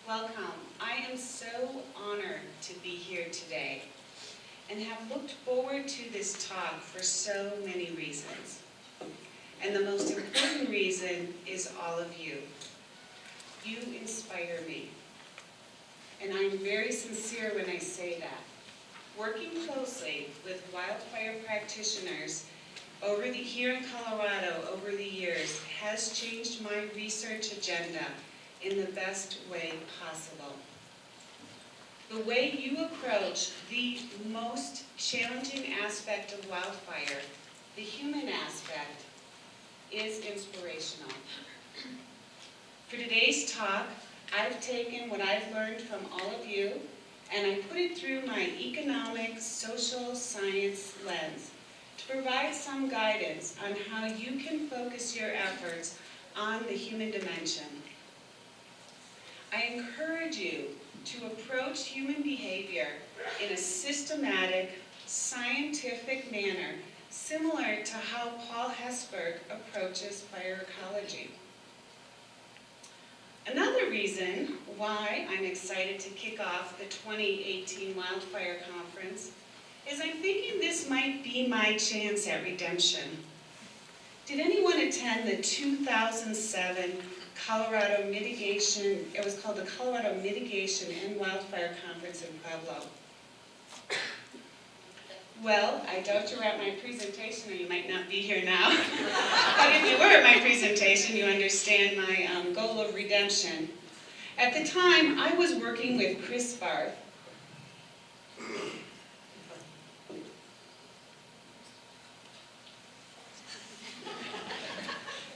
Welcome. I am so honored to be here today and have looked forward to this talk for so many reasons. And the most important reason is all of you. You inspire me. And I'm very sincere when I say that. Working closely with wildfire practitioners here in Colorado over the years has changed my research agenda in the best way possible. The way you approach the most challenging aspect of wildfire, the human aspect, is inspirational. For today's talk, I've taken what I've learned from all of you and I put it through my economic, social science lens to provide some guidance on how you can focus your efforts on the human dimension. I encourage you to approach human behavior in a systematic, scientific manner, similar to how Paul Hesburgh approaches fire ecology. Another reason why I'm excited to kick off the 2018 Wildfire Conference is I'm thinking this might be my chance at redemption. Did anyone attend the 2007 Colorado Mitigation, it was called the Colorado Mitigation and Wildfire Conference in Pueblo? Well, I doubt you were at my presentation, or you might not be here now. But if you were at my presentation, you understand my goal of redemption. At the time, I was working with Chris Barth.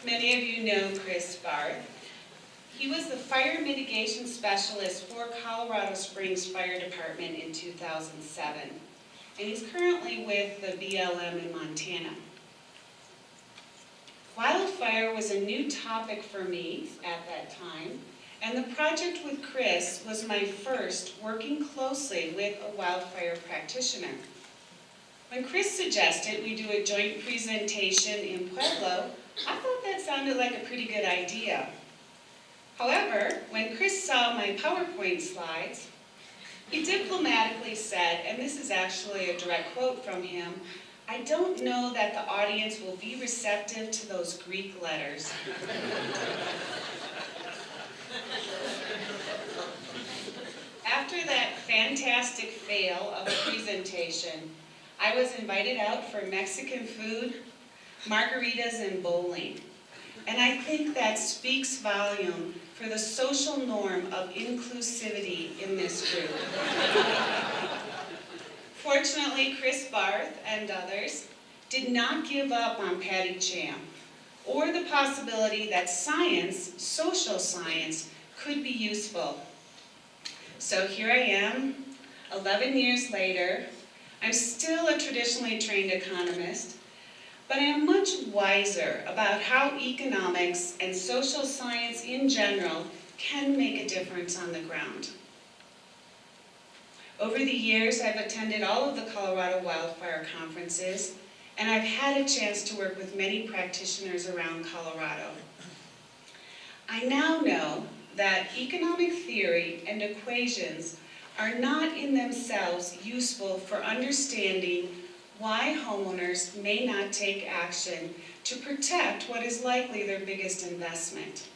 Many of you know Chris Barth. He was the fire mitigation specialist for Colorado Springs Fire Department in 2007. And he's currently with the BLM in Montana. Wildfire was a new topic for me at that time, and the project with Chris was my first working closely with a wildfire practitioner. When Chris suggested we do a joint presentation in Pueblo, I thought that sounded like a pretty good idea. However, when Chris saw my PowerPoint slides, he diplomatically said, and this is actually a direct quote from him, "I don't know that the audience will be receptive to those Greek letters." After that fantastic fail of a presentation, I was invited out for Mexican food, margaritas, and bowling. And I think that speaks volume for the social norm of inclusivity in this group. Fortunately, Chris Barth and others did not give up on Patty Champ or the possibility that science, social science, could be useful. So here I am, 11 years later. I'm still a traditionally trained economist, but I am much wiser about how economics and social science in general can make a difference on the ground. Over the years, I've attended all of the Colorado Wildfire Conferences, and I've had a chance to work with many practitioners around Colorado. I now know that economic theory and equations are not in themselves useful for understanding why homeowners may not take action to protect what is likely their biggest investment.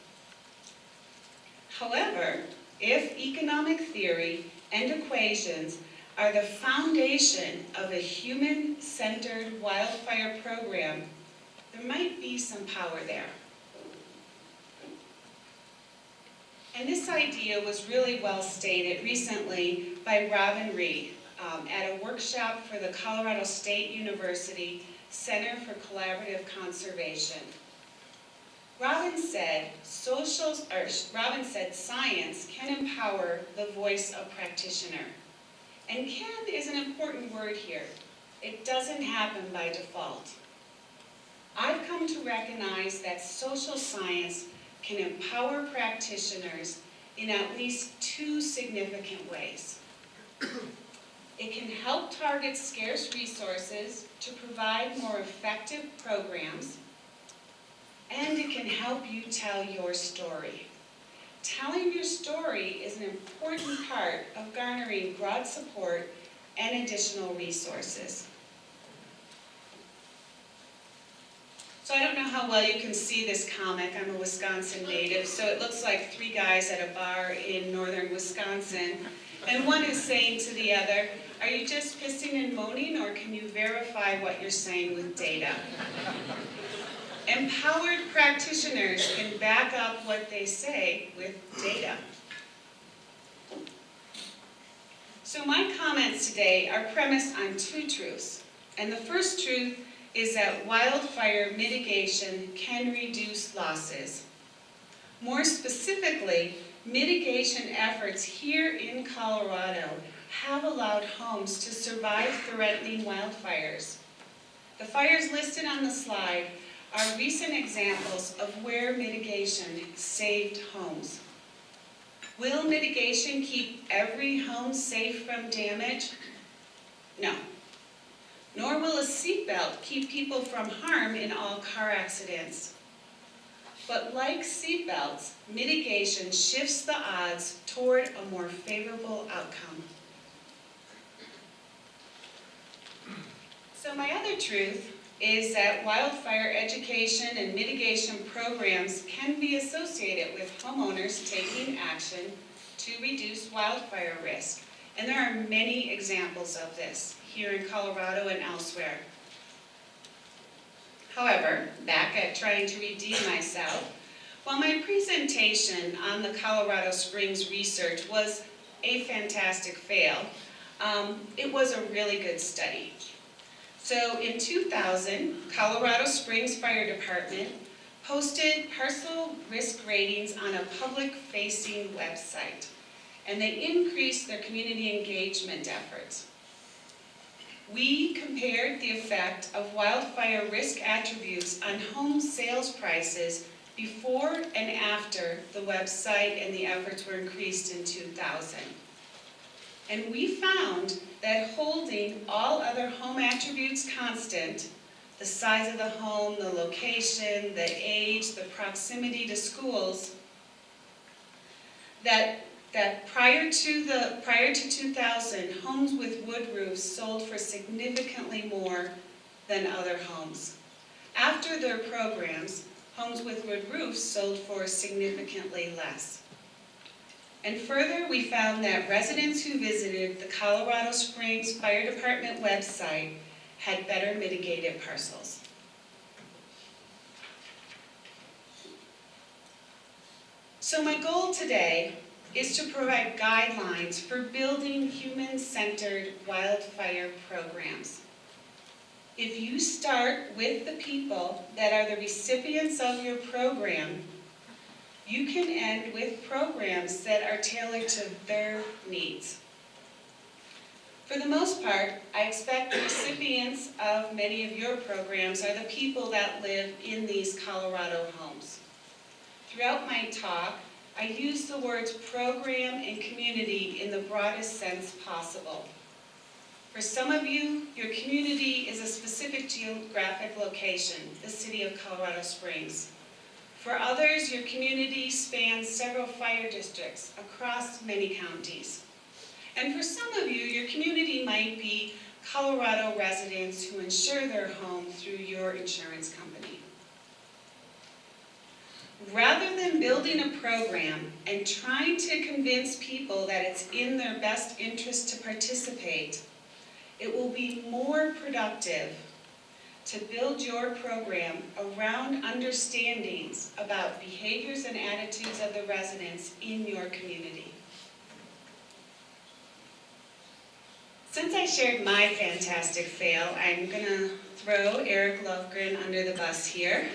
However, if economic theory and equations are the foundation of a human-centered wildfire program, there might be some power there. And this idea was really well stated recently by Robin Reed at a workshop for the Colorado State University Center for Collaborative Conservation. Robin said science can empower the voice of practitioner. And can is an important word here. It doesn't happen by default. I've come to recognize that social science can empower practitioners in at least two significant ways. It can help target scarce resources to provide more effective programs, and it can help you tell your story. Telling your story is an important part of garnering broad support and additional resources. So I don't know how well you can see this comic. I'm a Wisconsin native, so it looks like three guys at a bar in northern Wisconsin, and one is saying to the other, "Are you just pissing and moaning, or can you verify what you're saying with data?" Empowered practitioners can back up what they say with data. So my comments today are premised on two truths. And the first truth is that wildfire mitigation can reduce losses. More specifically, mitigation efforts here in Colorado have allowed homes to survive threatening wildfires. The fires listed on the slide are recent examples of where mitigation saved homes. Will mitigation keep every home safe from damage? No. Nor will a seatbelt keep people from harm in all car accidents. But like seatbelts, mitigation shifts the odds toward a more favorable outcome. So my other truth is that wildfire education and mitigation programs can be associated with homeowners taking action to reduce wildfire risk. And there are many examples of this here in Colorado and elsewhere. However, back at trying to redeem myself, while my presentation on the Colorado Springs research was a fantastic fail, it was a really good study. So in 2000, Colorado Springs Fire Department posted parcel risk ratings on a public-facing website, and they increased their community engagement efforts. We compared the effect of wildfire risk attributes on home sales prices before and after the website and the efforts were increased in 2000. And we found that holding all other home attributes constant, the size of the home, the location, the age, the proximity to schools, that prior to 2000, homes with wood roofs sold for significantly more than other homes. After their programs, homes with wood roofs sold for significantly less. And further, we found that residents who visited the Colorado Springs Fire Department website had better mitigated parcels. So my goal today is to provide guidelines for building human-centered wildfire programs. If you start with the people that are the recipients of your program, you can end with programs that are tailored to their needs. For the most part, I expect the recipients of many of your programs are the people that live in these Colorado homes. Throughout my talk, I use the words program and community in the broadest sense possible. For some of you, your community is a specific geographic location, the city of Colorado Springs. For others, your community spans several fire districts across many counties. And for some of you, your community might be Colorado residents who insure their home through your insurance company. Rather than building a program and trying to convince people that it's in their best interest to participate, it will be more productive to build your program around understandings about behaviors and attitudes of the residents in your community. Since I shared my fantastic fail, I'm going to throw Eric Lovgren under the bus here.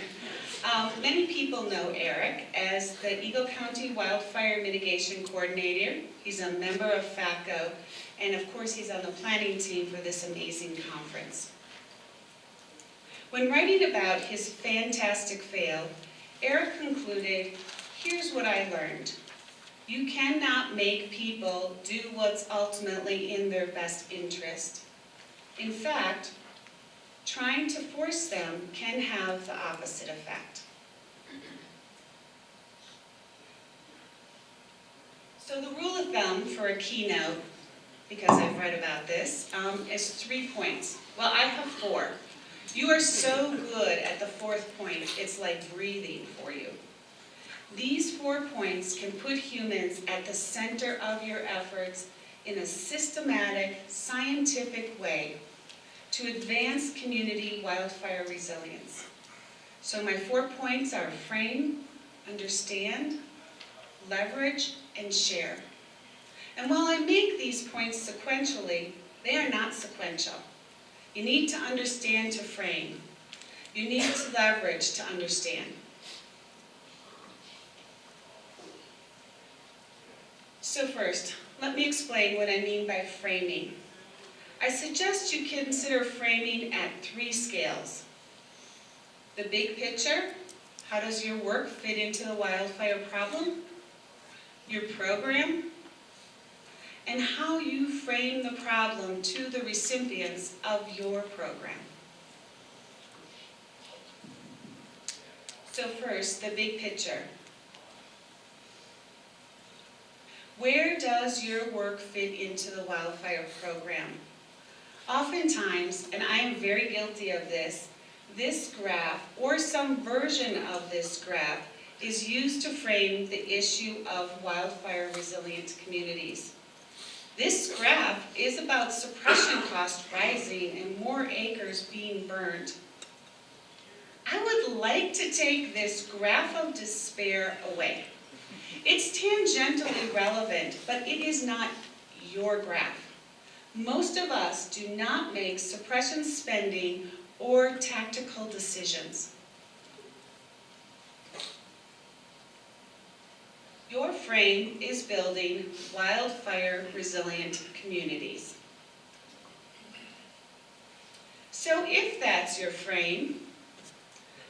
Many people know Eric as the Eagle County Wildfire Mitigation Coordinator. He's a member of FACO, and of course he's on the planning team for this amazing conference. When writing about his fantastic fail, Eric concluded, "Here's what I learned. You cannot make people do what's ultimately in their best interest. In fact, trying to force them can have the opposite effect." So the rule of thumb for a keynote, because I've read about this, is 3 points. Well, I have 4. You are so good at the 4th point, it's like breathing for you. These 4 points can put humans at the center of your efforts in a systematic, scientific way to advance community wildfire resilience. So my 4 points are frame, understand, leverage, and share. And while I make these points sequentially, they are not sequential. You need to understand to frame. You need to leverage to understand. So first, let me explain what I mean by framing. I suggest you consider framing at 3 scales. The big picture, how does your work fit into the wildfire problem? Your program, and how you frame the problem to the recipients of your program. So first, the big picture. Where does your work fit into the wildfire program? Oftentimes, and I am very guilty of this graph, or some version of this graph, is used to frame the issue of wildfire resilient communities. This graph is about suppression costs rising and more acres being burned. I would like to take this graph of despair away. It's tangentially relevant, but it is not your graph. Most of us do not make suppression spending or tactical decisions. Your frame is building wildfire resilient communities. So if that's your frame,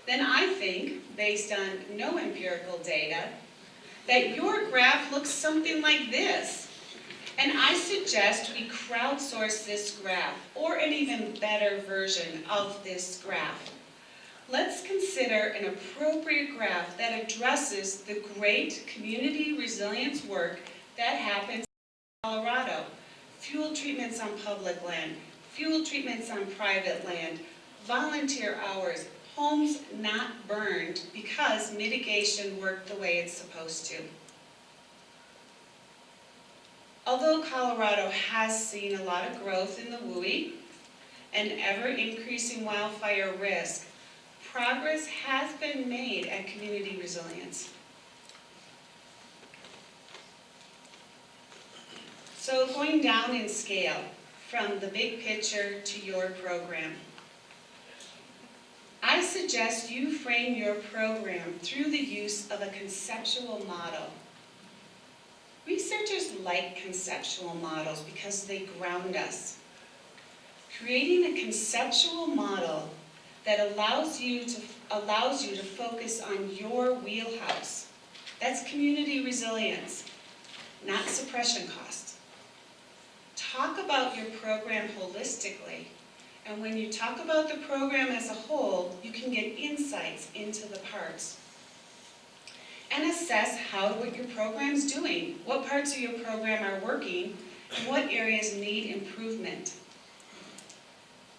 then I think, based on no empirical data, that your graph looks something like this. And I suggest we crowdsource this graph, or an even better version of this graph. Let's consider an appropriate graph that addresses the great community resilience work that happens in Colorado. Fuel treatments on public land, fuel treatments on private land, volunteer hours, homes not burned because mitigation worked the way it's supposed to. Although Colorado has seen a lot of growth in the WUI and ever-increasing wildfire risk, progress has been made at community resilience. So going down in scale, from the big picture to your program, I suggest you frame your program through the use of a conceptual model. Researchers like conceptual models because they ground us. Creating a conceptual model that allows you to focus on your wheelhouse. That's community resilience, not suppression cost. Talk about your program holistically, and when you talk about the program as a whole, you can get insights into the parts. And assess what your program's doing, what parts of your program are working, and what areas need improvement.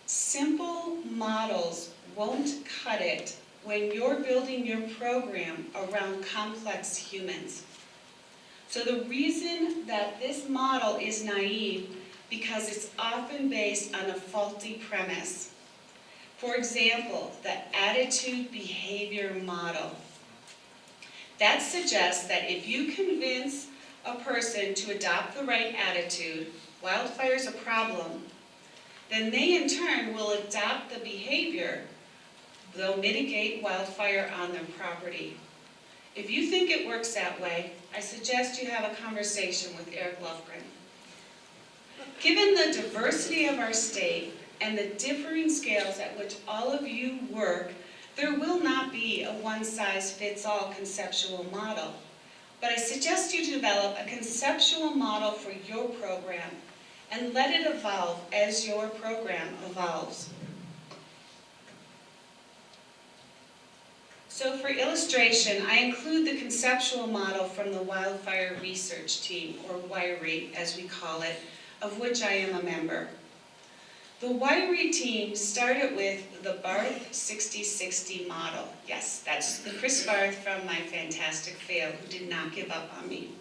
Simple models won't cut it when you're building your program around complex humans. So the reason that this model is naive, because it's often based on a faulty premise. For example, the attitude behavior model. That suggests that if you convince a person to adopt the right attitude, wildfire's a problem, then they in turn will adopt the behavior. They'll mitigate wildfire on their property. If you think it works that way, I suggest you have a conversation with Eric Lofgren. Given the diversity of our state and the differing scales at which all of you work, there will not be a one-size-fits-all conceptual model. But I suggest you develop a conceptual model for your program and let it evolve as your program evolves. So for illustration, I include the conceptual model from the Wildfire Research Team, or WIRE as we call it, of which I am a member. The WIRE team started with the Barth 6060 model. Yes, that's the Chris Barth from My Fantastic Fail, who did not give up on me.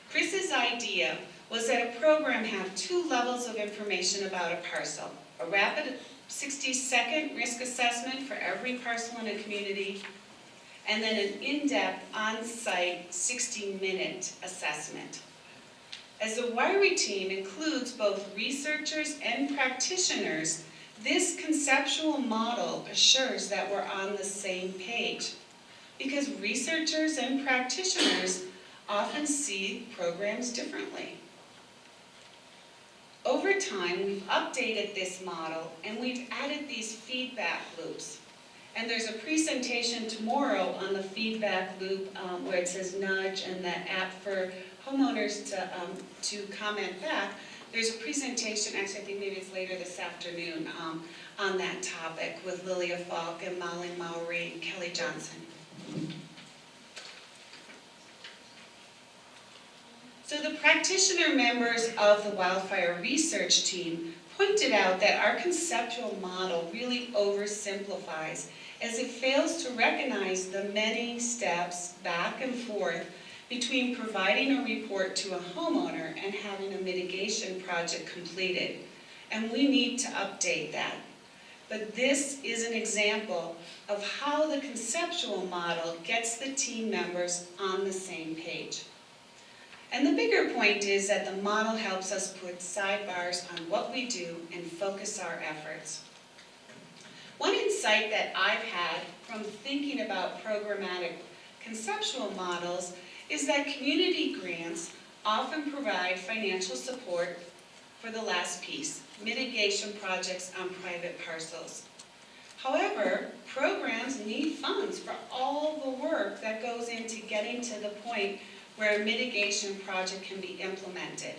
Chris's idea was that a program have 2 levels of information about a parcel: a rapid 60-second risk assessment for every parcel in a community, and then an in-depth, on-site 60-minute assessment. As the WIRE team includes both researchers and practitioners, this conceptual model assures that we're on the same page, because researchers and practitioners often see programs differently. Over time, we've updated this model and we've added these feedback loops. And there's a presentation tomorrow on the feedback loop where it says nudge and that app for homeowners to comment back. There's a presentation, actually I think maybe it's later this afternoon, on that topic with Lilia Falk and Molly Mowry and Kelly Johnson. So the practitioner members of the Wildfire Research Team pointed out that our conceptual model really oversimplifies, as it fails to recognize the many steps back and forth between providing a report to a homeowner and having a mitigation project completed. And we need to update that. But this is an example of how the conceptual model gets the team members on the same page. And the bigger point is that the model helps us put sidebars on what we do and focus our efforts. One insight that I've had from thinking about programmatic conceptual models is that community grants often provide financial support for the last piece, mitigation projects on private parcels. However, programs need funds for all the work that goes into getting to the point where a mitigation project can be implemented.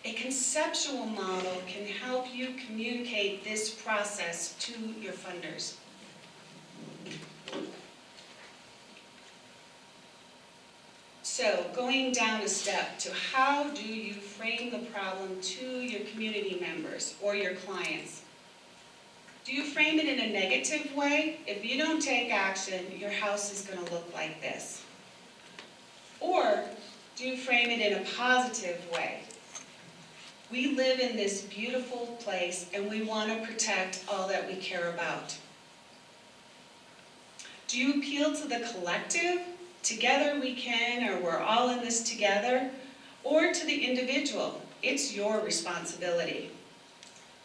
A conceptual model can help you communicate this process to your funders. So, going down a step to how do you frame the problem to your community members or your clients? Do you frame it in a negative way? If you don't take action, your house is going to look like this. Or do you frame it in a positive way? We live in this beautiful place and we want to protect all that we care about. Do you appeal to the collective? Together we can, or we're all in this together? Or to the individual? It's your responsibility.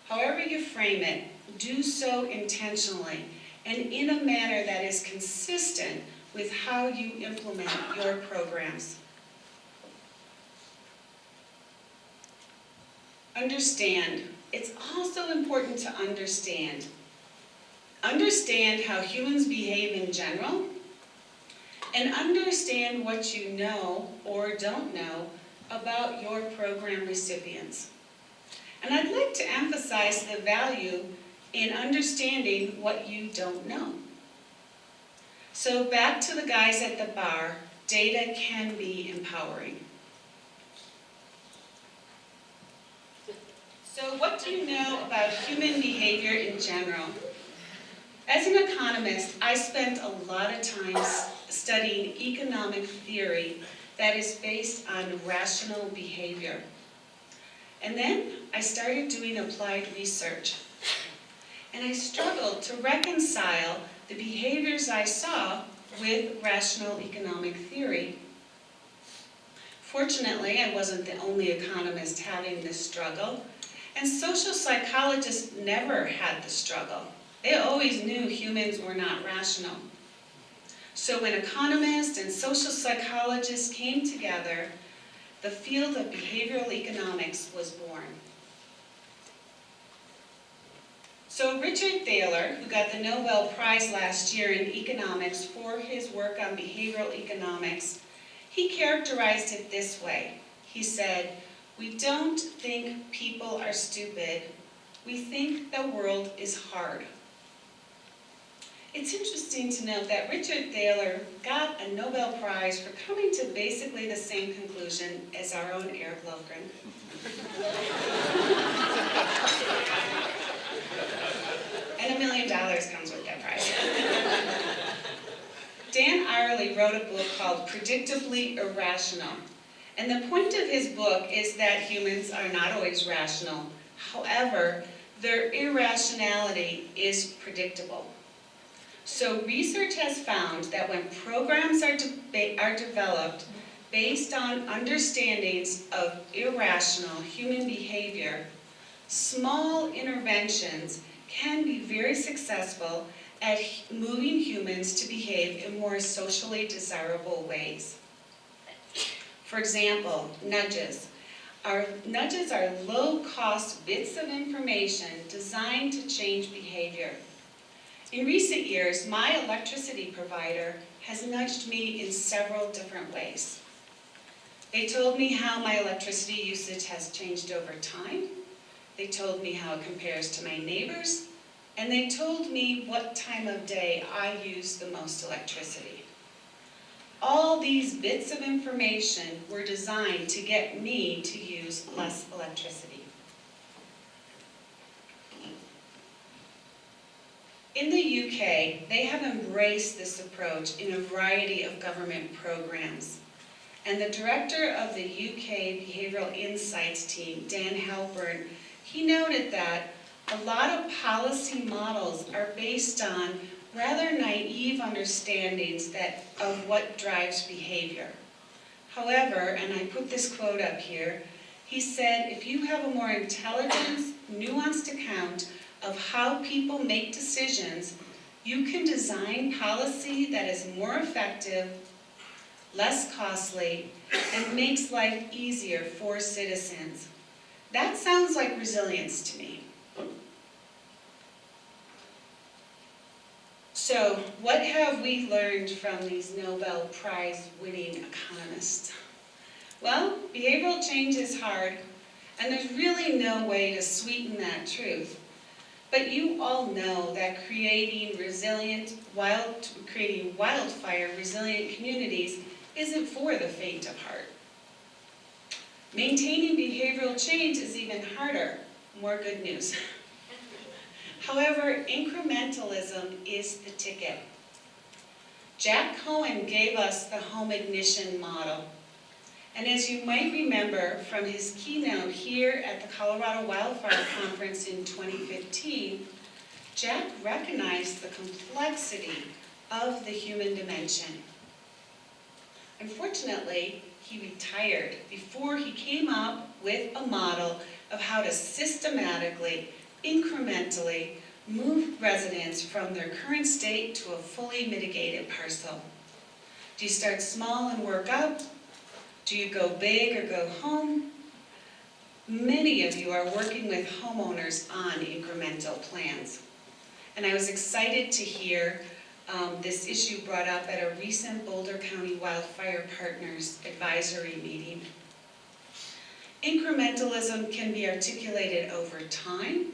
However you frame it, do so intentionally and in a manner that is consistent with how you implement your programs. Understand. It's also important to understand. Understand how humans behave in general, and understand what you know or don't know about your program recipients. And I'd like to emphasize the value in understanding what you don't know. So back to the guys at the bar, data can be empowering. So what do you know about human behavior in general? As an economist, I spent a lot of time studying economic theory that is based on rational behavior. And then I started doing applied research. And I struggled to reconcile the behaviors I saw with rational economic theory. Fortunately, I wasn't the only economist having this struggle, and social psychologists never had the struggle. They always knew humans were not rational. So when economists and social psychologists came together, the field of behavioral economics was born. So Richard Thaler, who got the Nobel Prize last year in economics for his work on behavioral economics, he characterized it this way. He said, "We don't think people are stupid, we think the world is hard." It's interesting to note that Richard Thaler got a Nobel Prize for coming to basically the same conclusion as our own Eric Lofgren. And $1 million comes with that prize. Dan Ariely wrote a book called Predictably Irrational. And the point of his book is that humans are not always rational. However, their irrationality is predictable. So research has found that when programs are developed based on understandings of irrational human behavior, small interventions can be very successful at moving humans to behave in more socially desirable ways. For example, nudges. Our nudges are low-cost bits of information designed to change behavior. In recent years, my electricity provider has nudged me in several different ways. They told me how my electricity usage has changed over time. They told me how it compares to my neighbors. And they told me what time of day I use the most electricity. All these bits of information were designed to get me to use less electricity. In the UK, they have embraced this approach in a variety of government programs. And the director of the UK Behavioral Insights team, Dan Halpern, he noted that a lot of policy models are based on rather naive understandings of what drives behavior. However, and I put this quote up here, he said, if you have a more intelligent, nuanced account of how people make decisions, you can design policy that is more effective, less costly, and makes life easier for citizens. That sounds like resilience to me. So, what have we learned from these Nobel Prize winning economists? Well, behavioral change is hard, and there's really no way to sweeten that truth. But you all know that creating wildfire resilient communities isn't for the faint of heart. Maintaining behavioral change is even harder. More good news. However, incrementalism is the ticket. Jack Cohen gave us the home ignition model. And as you might remember from his keynote here at the Colorado Wildfire Conference in 2015, Jack recognized the complexity of the human dimension. Unfortunately, he retired before he came up with a model of how to systematically, incrementally move residents from their current state to a fully mitigated parcel. Do you start small and work up? Do you go big or go home? Many of you are working with homeowners on incremental plans. And I was excited to hear this issue brought up at a recent Boulder County Wildfire Partners advisory meeting. Incrementalism can be articulated over time.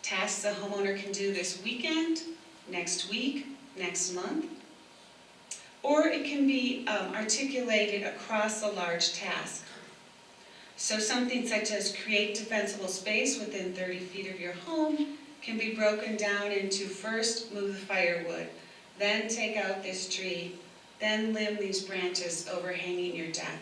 Tasks a homeowner can do this weekend, next week, next month. Or it can be articulated across a large task. So something such as create defensible space within 30 feet of your home can be broken down into first move the firewood, then take out this tree, then limb these branches overhanging your deck.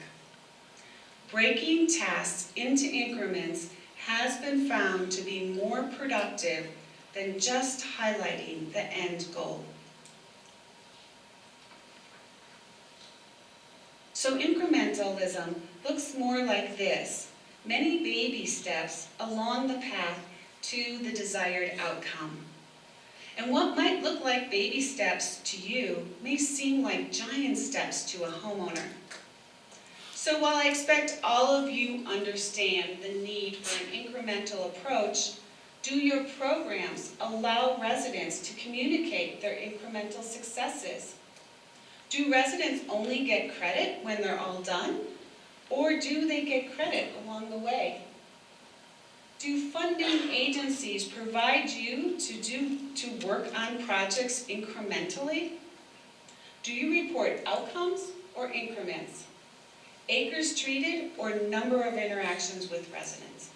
Breaking tasks into increments has been found to be more productive than just highlighting the end goal. So incrementalism looks more like this: many baby steps along the path to the desired outcome. And what might look like baby steps to you may seem like giant steps to a homeowner. So while I expect all of you understand the need for an incremental approach, do your programs allow residents to communicate their incremental successes? Do residents only get credit when they're all done? Or do they get credit along the way? Do funding agencies provide you to work on projects incrementally? Do you report outcomes or increments? Acres treated or number of interactions with residents?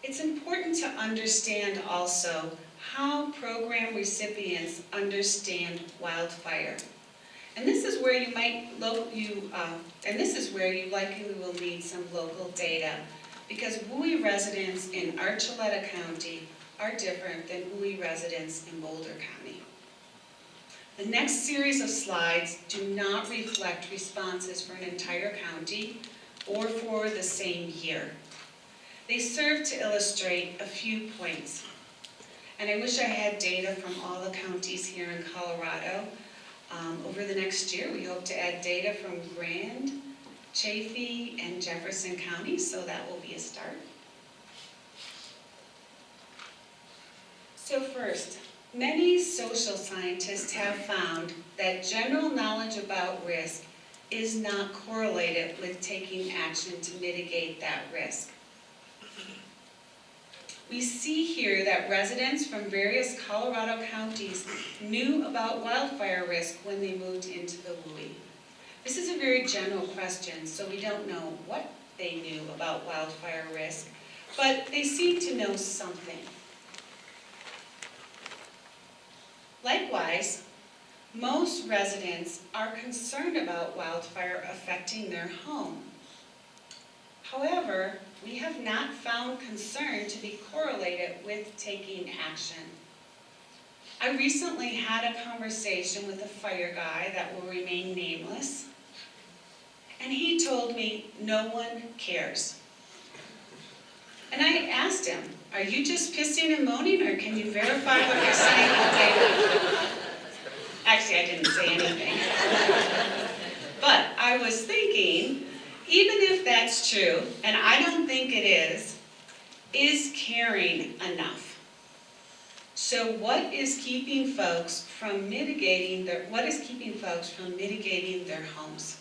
It's important to understand also how program recipients understand wildfire. And this is where you likely will need some local data, because WUI residents in Archuleta County are different than WUI residents in Boulder County. The next series of slides do not reflect responses for an entire county or for the same year. They serve to illustrate a few points. And I wish I had data from all the counties here in Colorado. Over the next year, we hope to add data from Grand, Chaffee, and Jefferson County, so that will be a start. So first, many social scientists have found that general knowledge about risk is not correlated with taking action to mitigate that risk. We see here that residents from various Colorado counties knew about wildfire risk when they moved into the WUI. This is a very general question, so we don't know what they knew about wildfire risk, but they seem to know something. Likewise, most residents are concerned about wildfire affecting their home. However, we have not found concern to be correlated with taking action. I recently had a conversation with a fire guy that will remain nameless, and he told me no one cares. And I asked him, are you just pissing and moaning, or can you verify what you're saying all day? Actually, I didn't say anything. But I was thinking, even if that's true, and I don't think it is caring enough? So what is keeping folks from mitigating their homes?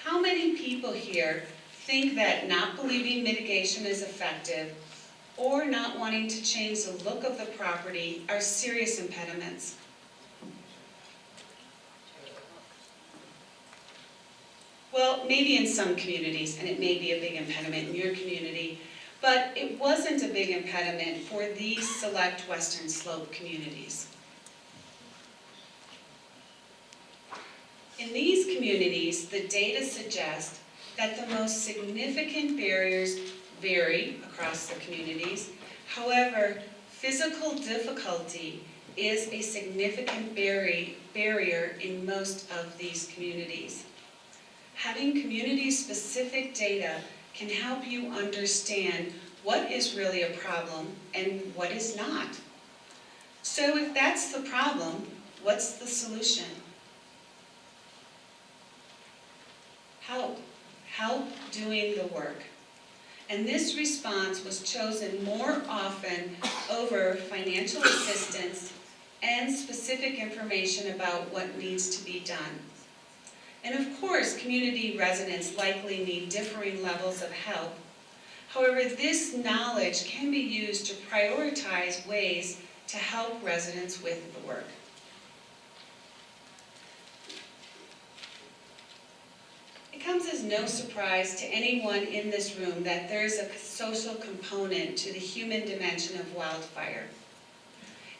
How many people here think that not believing mitigation is effective or not wanting to change the look of the property are serious impediments? Well, maybe in some communities, and it may be a big impediment in your community, but it wasn't a big impediment for these select Western Slope communities. In these communities, the data suggest that the most significant barriers vary across the communities. However, physical difficulty is a significant barrier in most of these communities. Having community-specific data can help you understand what is really a problem and what is not. So if that's the problem, what's the solution? Help doing the work. And this response was chosen more often over financial assistance and specific information about what needs to be done. And of course, community residents likely need differing levels of help. However, this knowledge can be used to prioritize ways to help residents with the work. It comes as no surprise to anyone in this room that there is a social component to the human dimension of wildfire.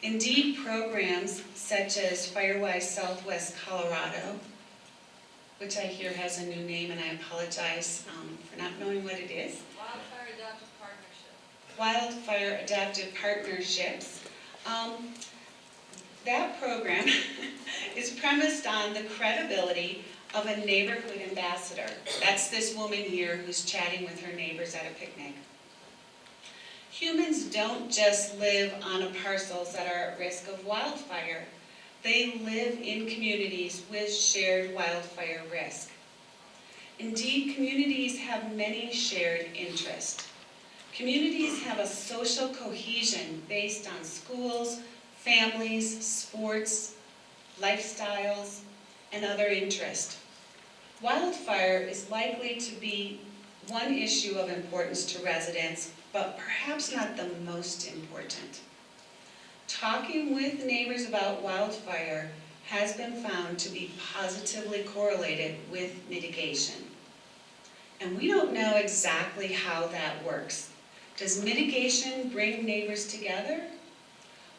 Indeed, programs such as Firewise Southwest Colorado, which I hear has a new name, and I apologize for not knowing what it is. Wildfire Adaptive Partnership. Wildfire Adaptive Partnerships. That program is premised on the credibility of a neighborhood ambassador. That's this woman here who's chatting with her neighbors at a picnic. Humans don't just live on parcels that are at risk of wildfire. They live in communities with shared wildfire risk. Indeed, communities have many shared interests. Communities have a social cohesion based on schools, families, sports, lifestyles, and other interests. Wildfire is likely to be one issue of importance to residents, but perhaps not the most important. Talking with neighbors about wildfire has been found to be positively correlated with mitigation. And we don't know exactly how that works. Does mitigation bring neighbors together?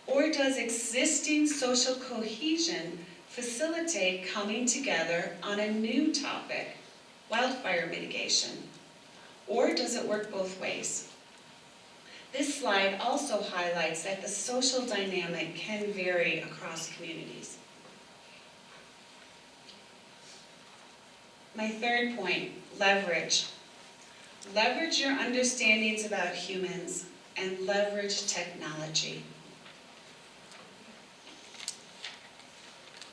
Or does existing social cohesion facilitate coming together on a new topic, wildfire mitigation? Or does it work both ways? This slide also highlights that the social dynamic can vary across communities. My third point, leverage. Leverage your understandings about humans and leverage technology.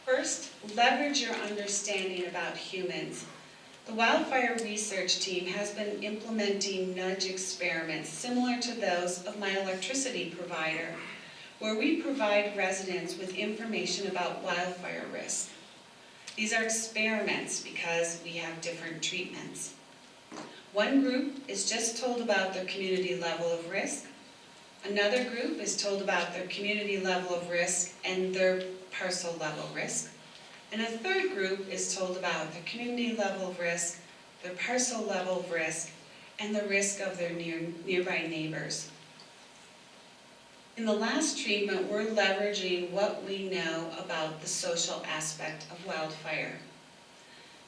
First, leverage your understanding about humans. The wildfire research team has been implementing nudge experiments similar to those of my electricity provider, where we provide residents with information about wildfire risk. These are experiments because we have different treatments. One group is just told about their community level of risk. Another group is told about their community level of risk and their parcel level risk. And a third group is told about their community level of risk, their parcel level of risk, and the risk of their nearby neighbors. In the last treatment, we're leveraging what we know about the social aspect of wildfire.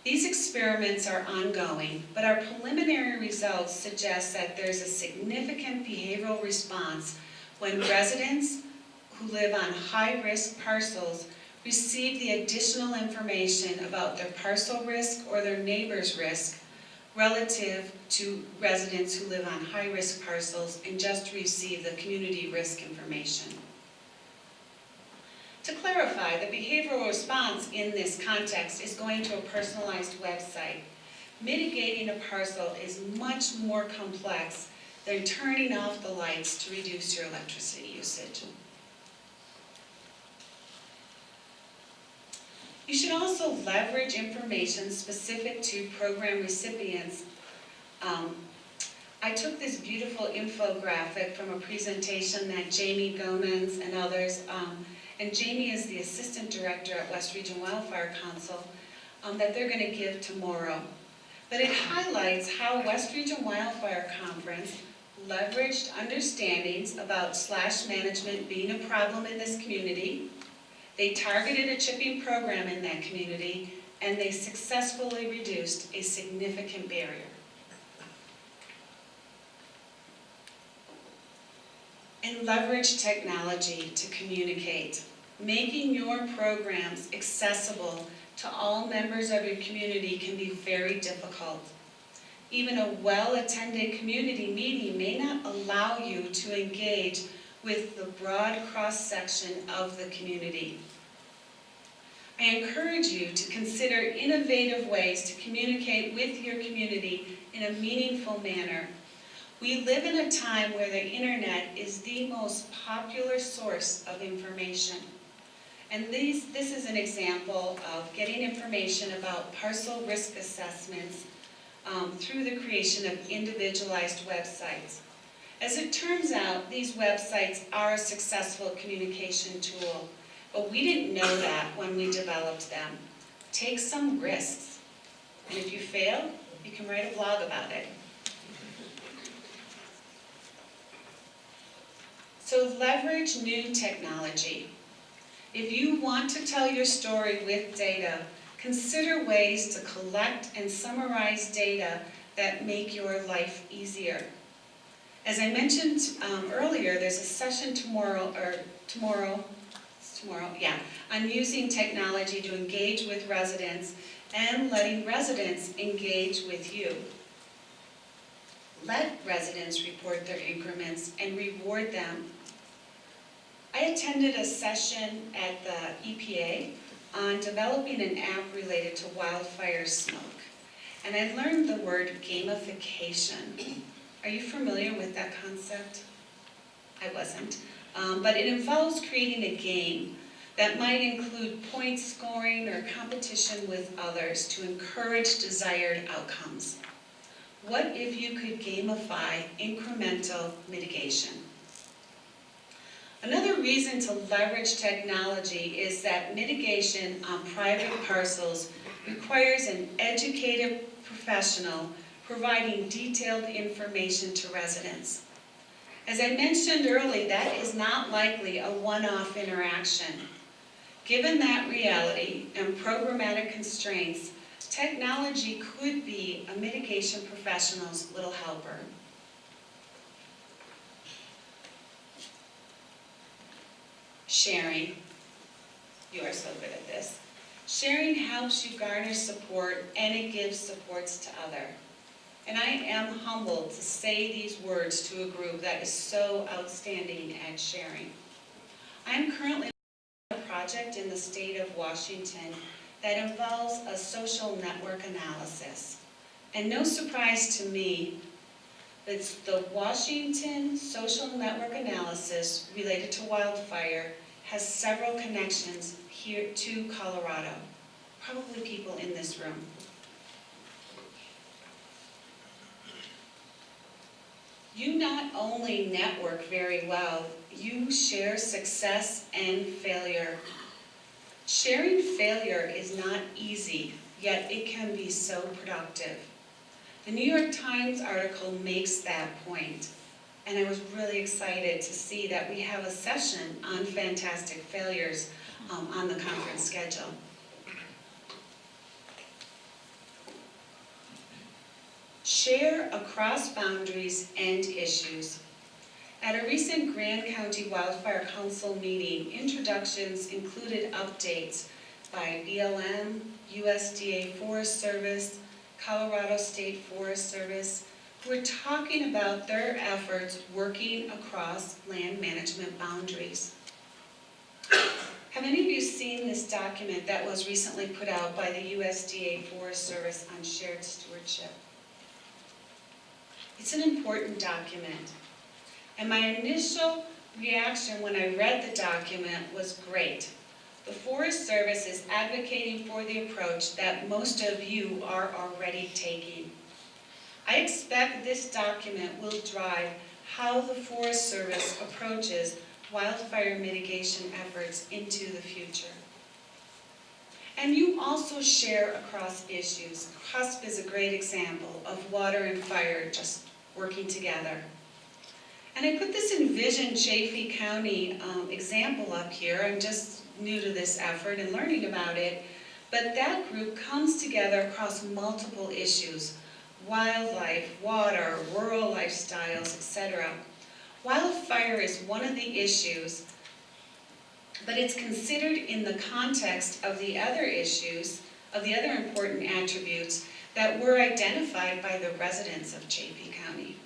These experiments are ongoing, but our preliminary results suggest that there's a significant behavioral response when residents who live on high-risk parcels receive the additional information about their parcel risk or their neighbor's risk relative to residents who live on high-risk parcels and just receive the community risk information. To clarify, the behavioral response in this context is going to a personalized website. Mitigating a parcel is much more complex than turning off the lights to reduce your electricity usage. You should also leverage information specific to program recipients. I took this beautiful infographic from a presentation that Jamie Gomez and others, and Jamie is the Assistant Director at West Region Wildfire Council, that they're going to give tomorrow. But it highlights how West Region Wildfire Conference leveraged understandings about slash management being a problem in this community. They targeted a chipping program in that community, and they successfully reduced a significant barrier. And leverage technology to communicate. Making your programs accessible to all members of your community can be very difficult. Even a well-attended community meeting may not allow you to engage with the broad cross-section of the community. I encourage you to consider innovative ways to communicate with your community in a meaningful manner. We live in a time where the internet is the most popular source of information. And this is an example of getting information about parcel risk assessments through the creation of individualized websites. As it turns out, these websites are a successful communication tool, but we didn't know that when we developed them. Take some risks, and if you fail, you can write a blog about it. So leverage new technology. If you want to tell your story with data, consider ways to collect and summarize data that make your life easier. As I mentioned earlier, there's a session tomorrow, on using technology to engage with residents and letting residents engage with you. Let residents report their increments and reward them. I attended a session at the EPA on developing an app related to wildfire smoke, and I learned the word gamification. Are you familiar with that concept? I wasn't. But it involves creating a game that might include point scoring or competition with others to encourage desired outcomes. What if you could gamify incremental mitigation? Another reason to leverage technology is that mitigation on private parcels requires an educated professional providing detailed information to residents. As I mentioned earlier, that is not likely a one-off interaction. Given that reality and programmatic constraints, technology could be a mitigation professional's little helper. Sharing. You are so good at this. Sharing helps you garner support, and it gives supports to others. And I am humbled to say these words to a group that is so outstanding at sharing. I am currently on a project in the state of Washington that involves a social network analysis. And no surprise to me, it's the Washington social network analysis related to wildfire has several connections here to Colorado, probably people in this room. You not only network very well, you share success and failure. Sharing failure is not easy, yet it can be so productive. The New York Times article makes that point, and I was really excited to see that we have a session on fantastic failures on the conference schedule. Share across boundaries and issues. At a recent Grand County Wildfire Council meeting, introductions included updates by BLM, USDA Forest Service, Colorado State Forest Service, who are talking about their efforts working across land management boundaries. Have any of you seen this document that was recently put out by the USDA Forest Service on shared stewardship? It's an important document. And my initial reaction when I read the document was great. The Forest Service is advocating for the approach that most of you are already taking. I expect this document will drive how the Forest Service approaches wildfire mitigation efforts into the future. And you also share across issues. CUSP is a great example of water and fire just working together. And I put this Envision Chaffee County example up here. I'm just new to this effort and learning about it, but that group comes together across multiple issues: wildlife, water, rural lifestyles, etc. Wildfire is one of the issues, but it's considered in the context of the other issues, of the other important attributes that were identified by the residents of Chaffee County.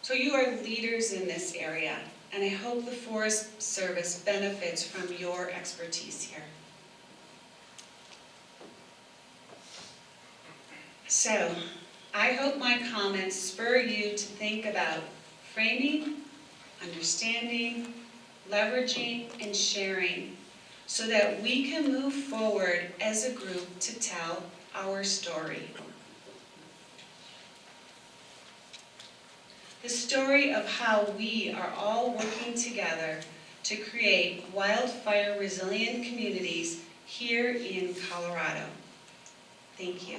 So you are leaders in this area, and I hope the Forest Service benefits from your expertise here. So, I hope my comments spur you to think about framing, understanding, leveraging, and sharing so that we can move forward as a group to tell our story. The story of how we are all working together to create wildfire resilient communities here in Colorado. Thank you.